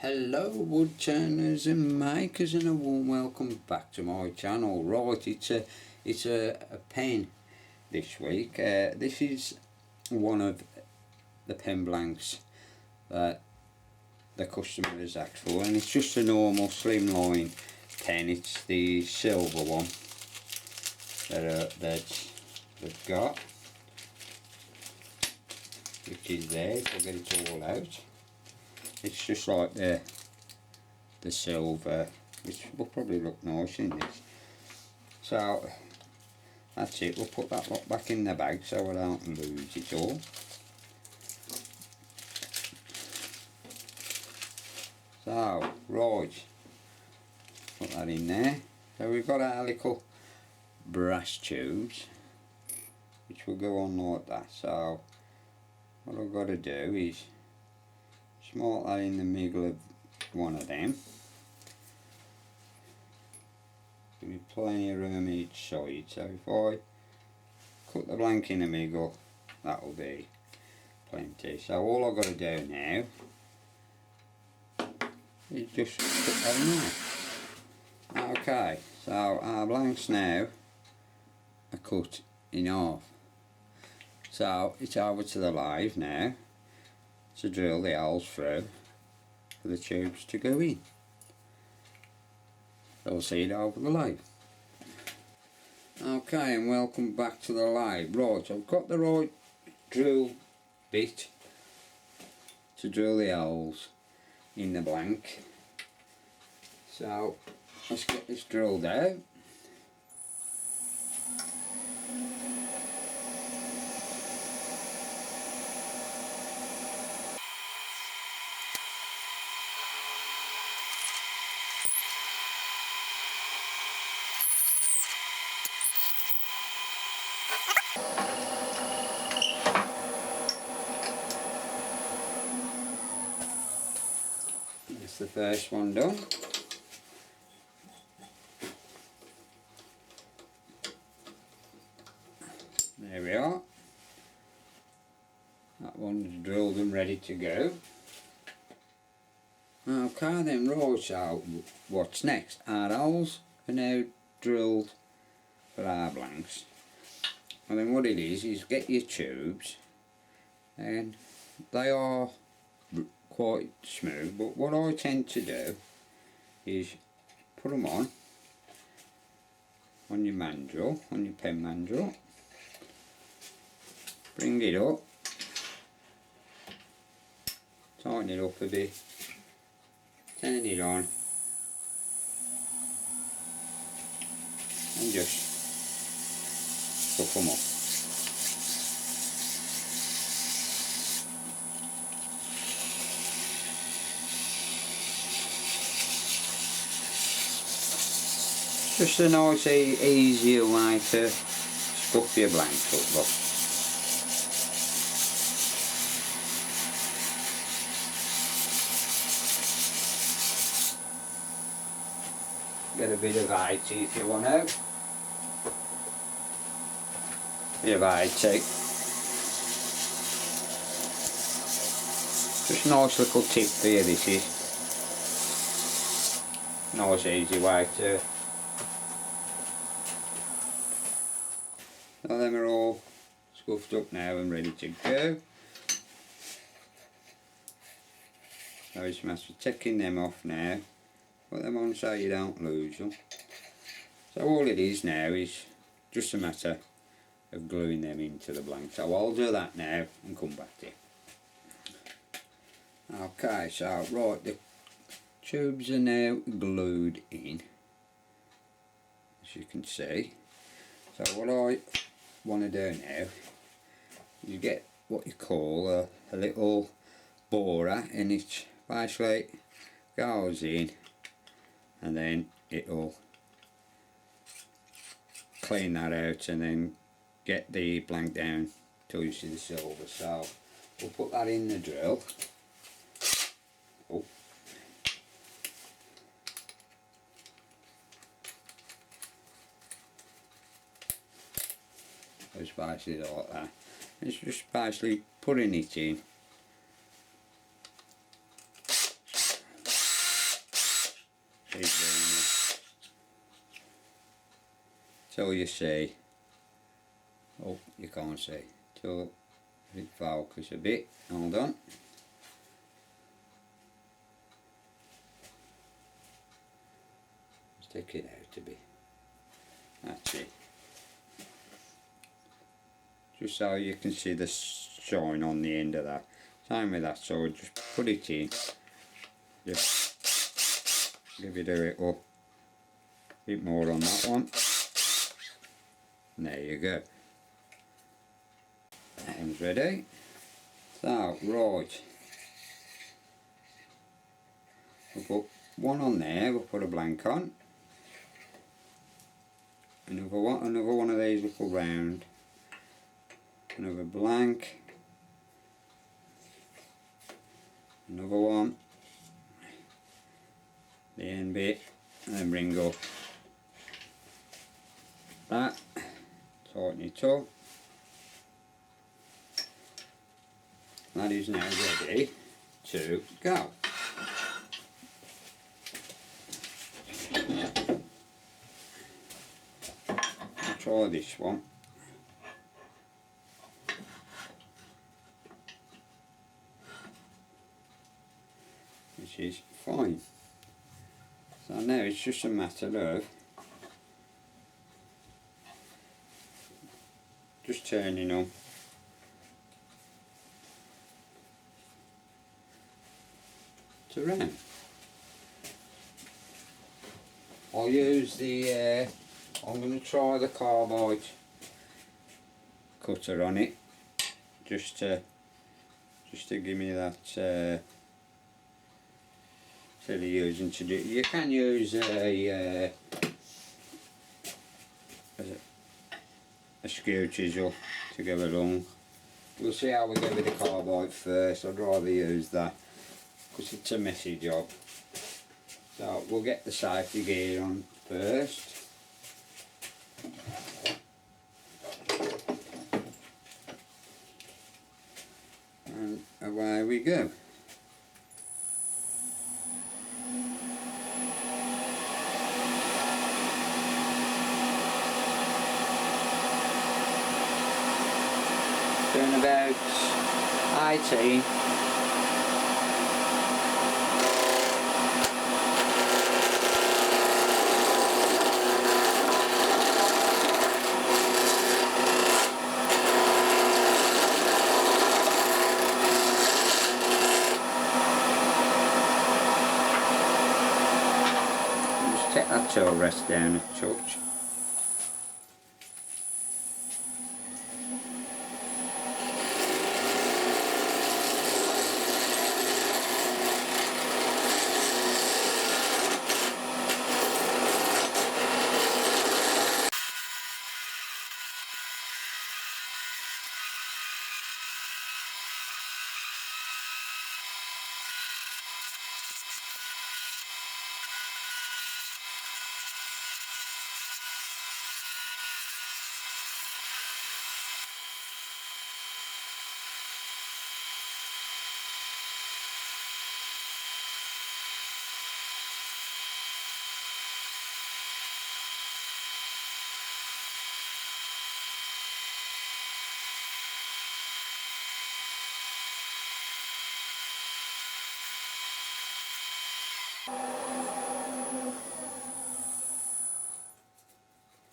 Hello wood turners and makers, and a warm welcome back to my channel. Right, it's a pen this week. This is one of the pen blanks that the customer has asked for, and it's just a normal slimline pen. It's the silver one that they've got, which is there. I'll get it all out. It's just like the silver, which will probably look nice in this. So that's it. We'll put that lot back in the bag so I don't lose it all. So right, put that in there. So we've got our little brass tubes which will go on like that. So what I've got to do is smart that in the middle of one of them. Give me plenty of room each side, so if I cut the blank in the middle, that will be plenty. So all I've got to do now is just put that in there. Okay, so our blanks now are cut in half. So it's over to the lathe now to drill the holes through for the tubes to go in. So we'll see it over the lathe. Okay, and welcome back to the lathe. Right, I've got the right drill bit to drill the holes in the blank. So let's get this drilled out. That's the first one done. There we are. That one's drilled and ready to go. Okay then, right, so what's next? Our holes are now drilled for our blanks. And then what it is get your tubes, and they are quite smooth, but what I tend to do is put them on your mandrel, on your pen mandrel, bring it up, tighten it up a bit, turn it on, and just hook them up. Just a nice easier way to scuff your blanks up, look. Get a bit of 80 if you want to. Bit of 80. Just a nice little tip for you, this is. Nice easy way to. So them are all scuffed up now and ready to go. So it's a matter of taking them off now. Put them on so you don't lose them. So all it is now is just a matter of gluing them into the blank. So I'll do that now and come back to you. Okay, so right, the tubes are now glued in, as you can see. So what I want to do now, you get what you call a little borer, and it basically goes in and then it'll clean that out and then get the blank down till you see the silver. So we'll put that in the drill. Oh. It's basically like that. It's just basically putting it in till you see. Oh, you can't see. Till it focus a bit. Hold on. Stick it out a bit. That's it. Just so you can see the shine on the end of that. Same with that side, just put it in. Just give it a little bit more on that one. And there you go. That one's ready. So, right. We'll put one on there, we'll put a blank on. Another one of these we'll put round. Another blank. Another one. The end bit. And then bring up that. Tighten it up. That is now ready to go. I'll try this one. Which is fine. So now it's just a matter of just turning them. Around. I'll use the I'm going to try the carbide cutter on it just to give me that instead of using to do. You can use a skew chisel to go along. We'll see how we go with the carbide first. I'd rather use that because it's a messy job. So we'll get the safety gear on first. And away we go. Doing about 18. Take that tool rest down a touch.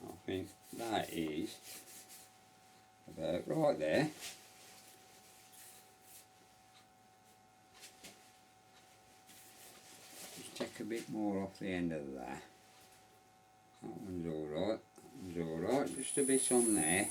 I think that is about right there. Just take a bit more off the end of that. That one's alright, that one's alright, just a bit on there.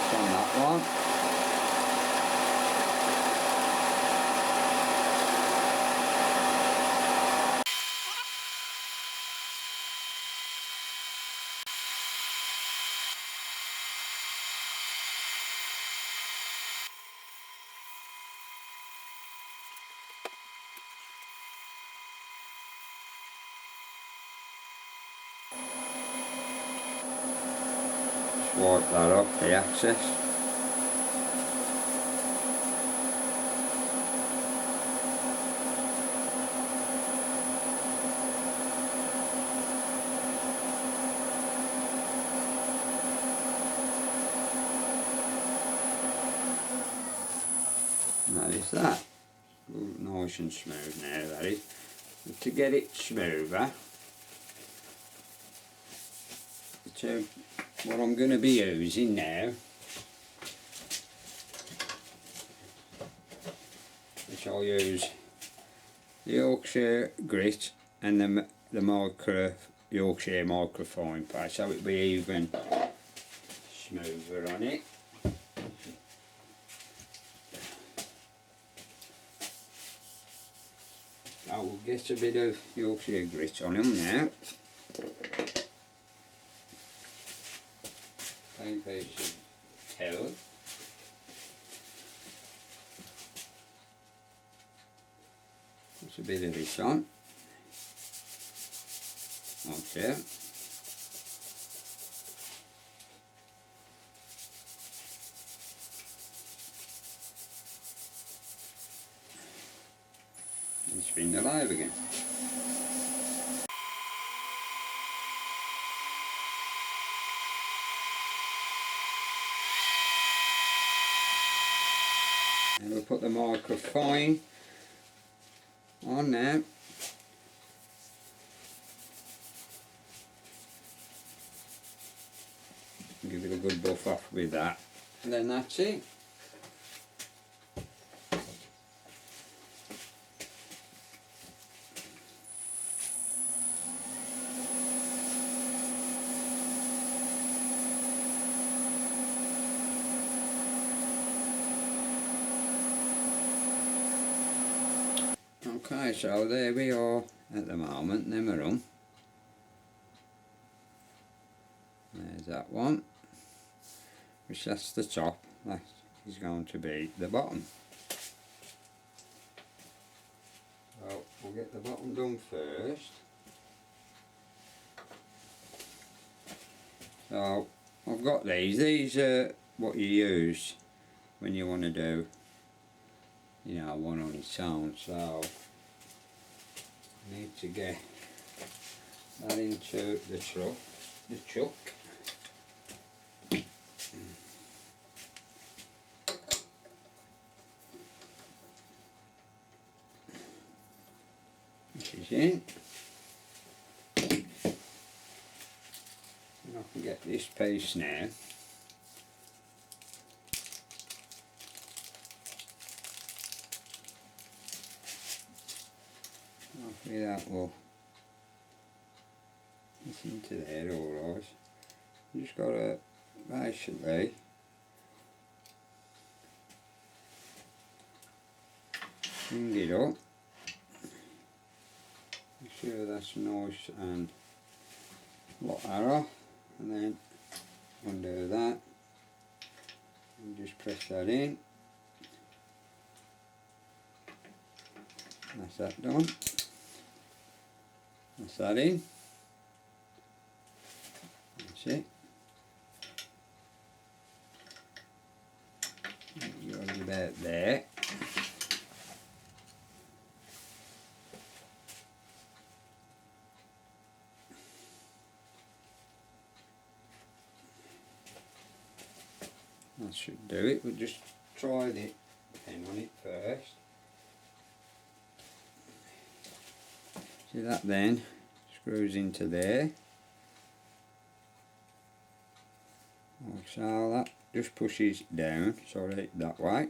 On that one. wipe that off, the excess. And that is that. Ooh, nice and smooth now, that is. And to get it smoother, what I'm going to be using now, which I'll use the Yorkshire grit and the Yorkshire microfine paste, so it'll be even smoother on it. I will get a bit of Yorkshire grit on them now. Plain piece of towel. Put a bit of this on. Okay. And spin the lathe again. And we'll put the microfine on now. Give it a good buff off with that. And then that's it. Okay, so there we are at the moment, them are on. There's that one, which that's the top, that is going to be the bottom. So we'll get the bottom done first. So I've got these are what you use when you want to do, you know, one on its own. So I need to get that into the chuck. This is in. And I can get this piece now. Hopefully that will get into there alright. You just got to basically bring it up. Make sure that's nice and lock that off, and then undo that and just press that in. That's that done. That's that in. That's it. You're about there. That should do it. We'll just try the pen on it first. See that then screws into there. So that just pushes down, sorry, that way.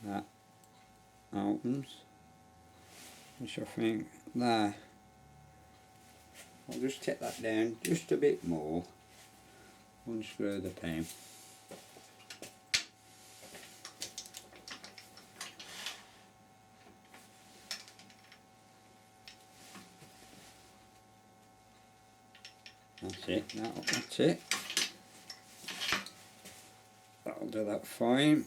That opens, which I think there. I'll just take that down just a bit more. Unscrew the pen. That's it, that's it. That'll do that fine.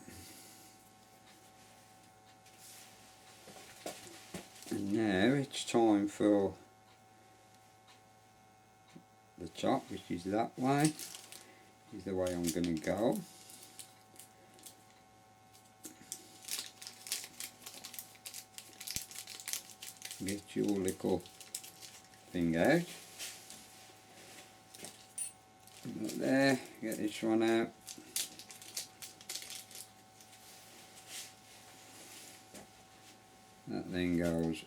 And now it's time for the the top, which is that way, is the way I'm going to go. Get your little thing out. Right there, get this one out. That then goes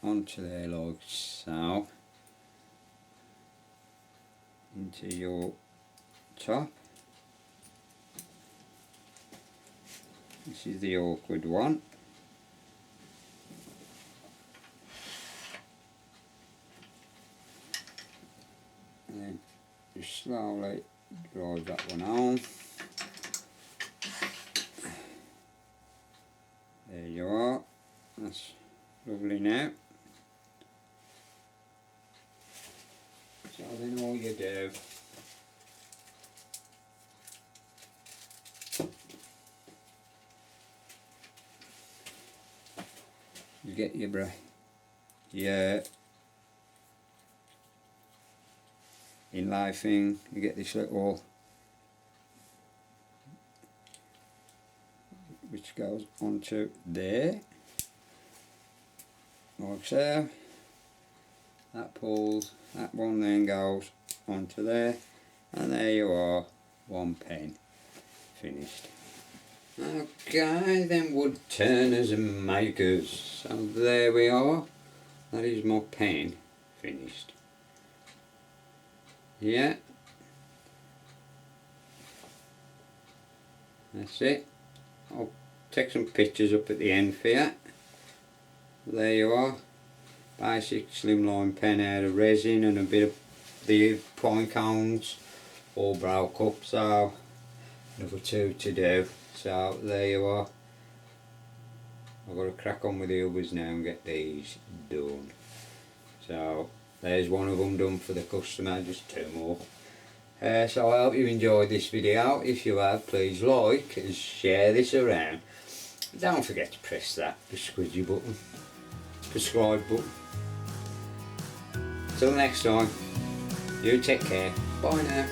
onto there like so, into your top. This is the awkward one. And then just slowly drive that one on. There you are. That's lovely now. So then all you do you get your inlay thing, you get this little which goes onto there like so. That pulls, that one then goes onto there, and there you are, one pen finished. Okay, then wood turners and makers, so there we are, that is my pen finished. Yeah, that's it. I'll take some pictures up at the end for you. There you are, basic slimline pen out of resin, and a bit of the pine cones all broke up, so another two to do. So there you are. I've got to crack on with the others now and get these done. So there's one of them done for the customer, just two more. So I hope you enjoyed this video. If you have, please like and share this around. Don't forget to press that squidgy button, subscribe button. Till next time, you take care. Bye now.